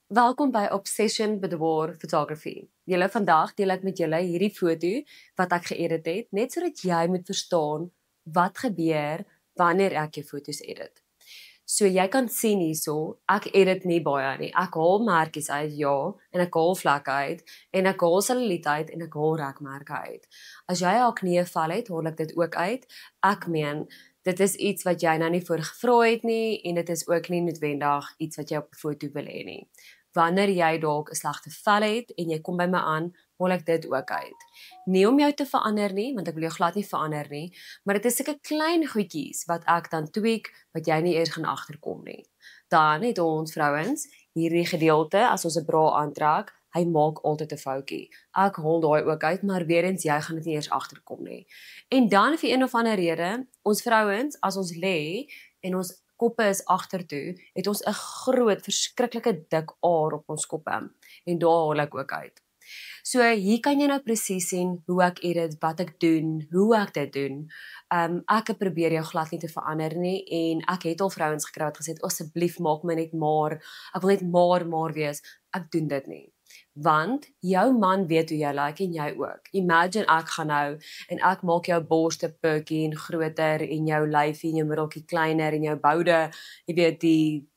Welkom by Obsession Boudoir Photography. Julle vandag deel ek met julle hierdie foto wat ek geëdit het, net sodat jy moet verstaan wat gebeur wanneer ek jou foto's edit. So jy kan sien hierso, ek edit nie baie nie. Ek haal merkies uit, ja, en ek haal vlekke uit en ek haal celluliet uit en ek haal rekmerke uit. As jy haar knieë val het, haal ek dit ook uit. Ek meen dit is iets wat jy nou nie voor gevra het nie en dit is ook nie noodwendig iets wat jy op 'n foto wil hê nie. Wanneer jy dalk 'n slegte vel het en jy kom by my aan, haal ek dit ook uit. Nie om jou te verander nie, want ek wil jou glad nie verander nie, maar dit is sulke klein goedjies wat ek dan tweak wat jy nie eers gaan agterkom nie. Dan het ons vrouens hierdie gedeelte as ons 'n bra aantrek, hy maak altyd 'n foutjie. Ek haal daai ook uit, maar weer eens jy gaan dit nie eers agterkom nie. En dan vir een of ander rede, ons vrouens as ons lê en ons koppe is agtertoe, het ons 'n groot verskriklike dik aar op ons koppe en daar haal ek ook uit. So hier kan jy nou presies sien hoe ek edit, wat ek doen, hoe ek dit doen. Ek probeer jou glad nie te verander nie en ek het al vrouens gekry wat gesê het asseblief maak my net maar, ek wil net maar wees. Ek doen dit nie. Want jou man weet hoe jy like en jy ook. Imagine ek gaan nou en ek maak jou borste perky en groter en jou lyfie en jou middeltjie kleiner en jou boude, jy weet die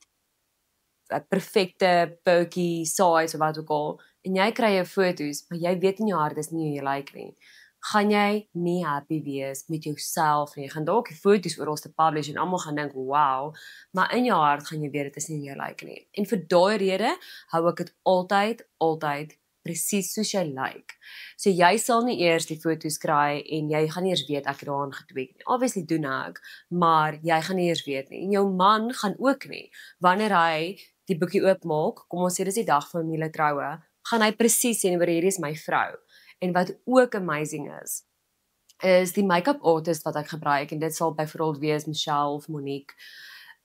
perfekte perky size of wat ook al en jy kry jou foto's, maar jy weet in jou hart dis nie hoe jy like nie. Gaan jy nie happy wees met jouself nie. Jy gaan dalk die foto's oral te publish en almal gaan dink, "Wow," maar in jou hart gaan jy weet dit is nie hoe jy like nie. En vir daai rede hou ek dit altyd presies soos jy like. So jy sal nie eers die foto's kry en jy gaan nie eers weet ek het daaraan getweek nie. Obviously doen ek, maar jy gaan nie eers weet nie. En jou man gaan ook nie. Wanneer hy die boekie oopmaak, kom ons sê dis die dag van hulle troue, gaan hy presies sien oor hierdie is my vrou. En wat ook amazing is die make-up artist wat ek gebruik en dit sal byvoorbeeld wees Michelle of Monique,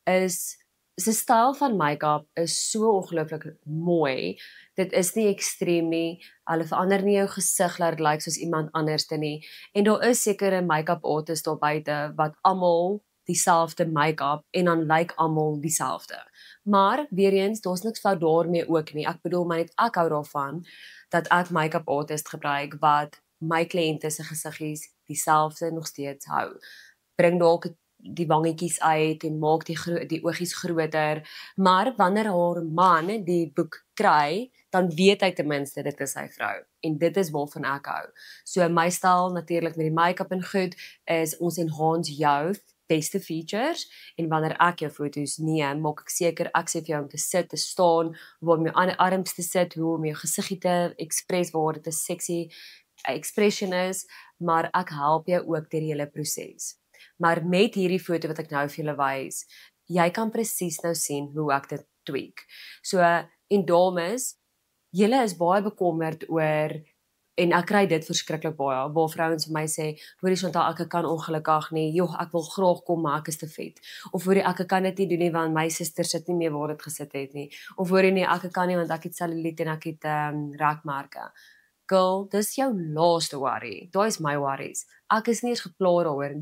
is sy styl van make-up is so ongelooflik mooi. Dit is nie ekstreem nie. Hulle verander nie jou gesig laat dit lyk soos iemand anderste nie. En daar is sekere make-up artists daar buite wat almal dieselfde make-up en dan lyk almal dieselfde. Maar weer eens, daar's niks fout daarmee ook nie. Ek bedoel maar net ek hou daarvan dat ek make-up artist gebruik wat my kliënte se gesiggies dieselfde nog steeds hou. Bring dalk die wangetjies uit en maak die oogies groter, maar wanneer haar man die boek kry, dan weet hy ten minste dit is sy vrou en dit is waarvan ek hou. So my styl natuurlik met die make-up en goed is ons enhance jou beste features en wanneer ek jou foto's neem, maak ek seker ek sê vir jou om te sit, te staan, waar om jou arms te sit, hoe om jou gesiggie te express waar dit 'n sexy expression is, maar ek help jou ook deur die hele proses. Maar met hierdie foto wat ek nou vir julle wys, jy kan presies nou sien hoe ek dit tweak. So en dames, julle is baie bekommerd oor en ek kry dit verskriklik baie waar vrouens vir my sê, hoorie Chantal, ek kan ongelukkig nie. Joh, ek wil graag kom, maar ek is te vet. Of hoorie ek kan dit nie doen nie want my suster sit nie meer waar dit gesit het nie. Of hoorie nee, ek kan nie want ek het celluliet en ek het rekmerke. Girl, dis jou laaste worry. Daai is my worries. Ek is nie eens gepla daaroor.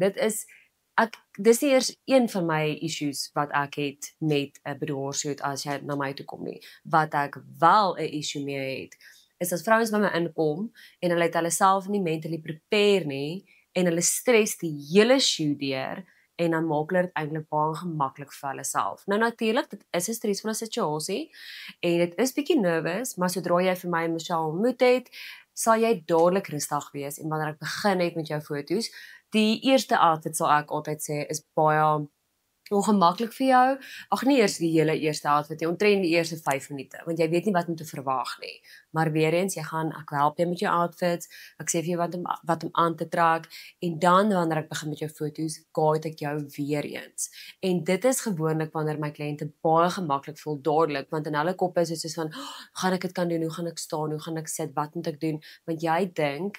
Dis nie eers een van my issues wat ek het met 'n boudoirshoot as jy na my toe kom nie. Wat ek wel 'n issue mee het, is as vrouens by my inkom en hulle het hulle self nie mentally prepare nie en hulle stres die hele shoot deur en dan maak hulle dit eintlik baie gemaklik vir hulle self. Nou natuurlik, dit is 'n stresvolle situasie en dit is bietjie nervous, maar sodra jy vir my en Michelle ontmoet het, sal jy dadelik rustig wees en wanneer ek begin het met jou foto's, die eerste outfit sal ek altyd sê is baie ongemaklik vir jou. Ag nee, eers die hele eerste outfit, omtrent die eerste 5 minute, want jy weet nie wat om te verwag nie. Maar weer eens, ek help jou met jou outfits, ek sê vir jou wat om aan te trek en dan wanneer ek begin met jou foto's, guide ek jou weer eens. En dit is gewoonlik wanneer my kliënte baie gemaklik voel dadelik, want in hulle koppe is dit soos van, gaan ek dit kan doen, hoe gaan ek staan, hoe gaan ek sit, wat moet ek doen? Want jy dink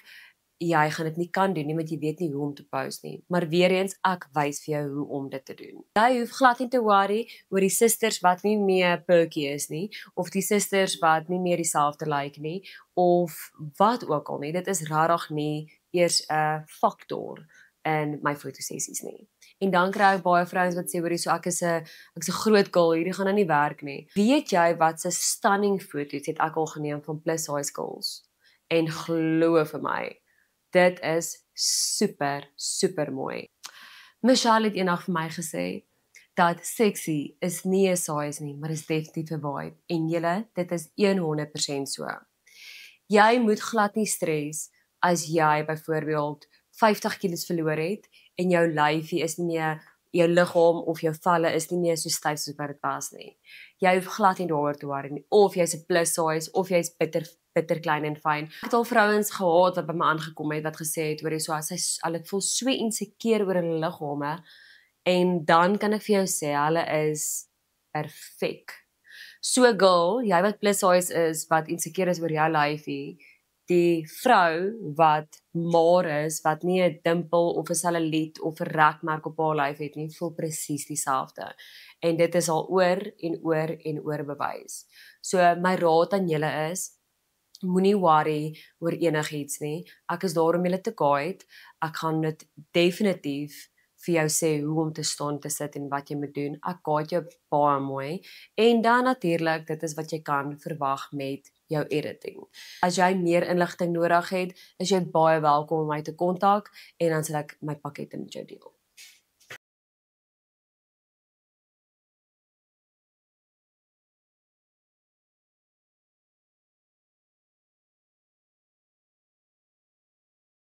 jy gaan dit nie kan doen nie, want jy weet nie hoe om te pose nie. Maar weer eens, ek wys vir jou hoe om dit te doen. Jy hoef glad nie te worry oor die susters wat nie meer perky is nie, of die susters wat nie meer dieselfde lyk nie, of wat ook al nie. Dit is regtig nie eers 'n faktor in my fotosessies nie. En dan kry ek baie vrouens wat sê hoorie so ek's 'n groot girl, hierdie gaan nou nie werk nie. Weet jy wat 'n stunning foto's het ek al geneem van plus size girls? En glo vir my, dit is super mooi. Michelle het eendag vir my gesê dat sexy is nie 'n size nie, maar is definitief 'n vibe. En julle, dit is 100% so. Jy moet glad nie stres as jy byvoorbeeld 50 kg verloor het en jou lyfie is nie meer jou liggaam of jou valle is nie meer so styf soos wat dit was nie. Jy hoef glad nie daaroor te worry nie. Of jy's 'n plus size of jy's bitter klein en fyn. Ek het al vrouens gehad wat by my aangekom het wat gesê het, hoorie, so as hulle voel so insekuur oor hulle liggame en dan kan ek vir jou sê hulle is perfek. So girl, jy wat plus size is, wat insekuur is oor jou lyfie, die vrou wat maar is, wat nie 'n dimpel of 'n selluliet of 'n rekmerk op haar lyf het nie, voel presies dieselfde. En dit is al oor en oor bewys. So my raad aan julle is, moenie worry oor enigiets nie. Ek is daar om julle te guide. Ek gaan dit definitief vir jou sê hoe om te staan, te sit en wat jy moet doen. Ek guide jou baie mooi. En dan natuurlik, dit is wat jy kan verwag met jou editing. As jy meer inligting nodig het, is jy baie welkom om my te kontak en dan sal ek my pakkette met jou deel.